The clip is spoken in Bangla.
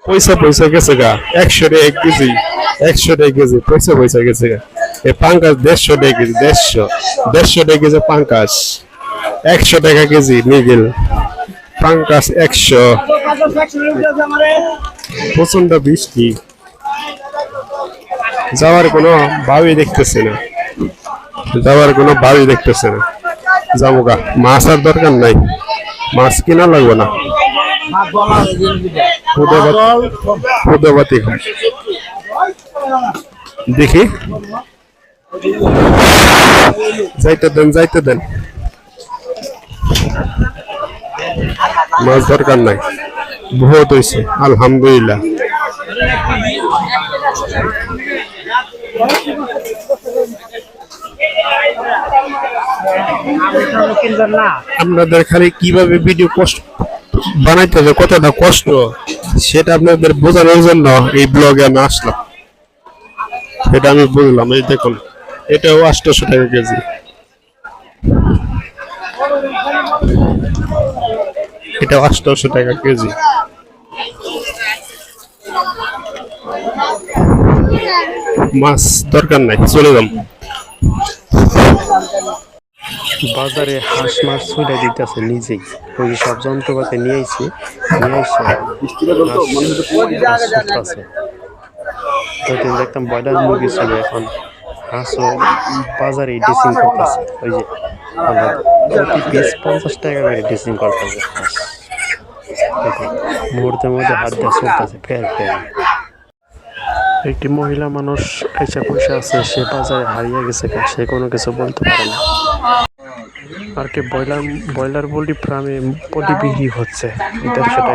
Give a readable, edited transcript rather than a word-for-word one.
পয়সা পয়সা গেছে গা 100 টাকা 1 কেজি 100 টাকা কেজি পয়সা পয়সা গেছে গা এ পাঙ্কাশ 150 টাকা কেজি 150 টাকা কেজি পাঙ্কাশ 100 টাকা কেজি নিগেল পাঙ্কাশ 100 প্রচন্ড বৃষ্টি যাওয়ার কোনো ভাবই দেখতেছে না যাবো গা মাছ আর দরকার নাই মাছ কিনা লাগবে না খুদে বাতি খাই দেখি যাইতে দেন মাছ দরকার নাই বহুত হয়েছে আলহামদুলিল্লাহ আপনাদের খালি কিভাবে ভিডিও পোস্ট বানাইতে হবে কতটা কষ্ট সেটা আপনাদের বোঝানোর জন্য এই ব্লগে আমি আসলাম সেটা আমি বুঝলাম এই দেখুন এটাও 800 টাকা কেজি এটা 800 টাকা কেজি মাছ দরকার নাই চলে যাম বাজারে হাঁস মাছ ছুঁড়ে দিতেছে নিজেই ওই সব যন্ত্রপাতি নিয়ে এসে ওইদিন দেখতাম ব্রয়লার মুরগি ছিল এখন হাঁসও বাজারে ড্রেসিং করতেছে ওই যে প্রতি পিস 50 টাকা করে ড্রেসিং করতেছে হাঁস মুহূর্তের মধ্যে হাত দিয়ে চলতেছে ফের একটি মহিলা মানুষ এসে বসে আছে সে বাজারে হারিয়ে গেছে সে কোনো কিছু বলতে পারে না আর কি ব্রয়লার পোল্ট্রি ফার্মে প্রতি বিক্রি হচ্ছে 150 টাকা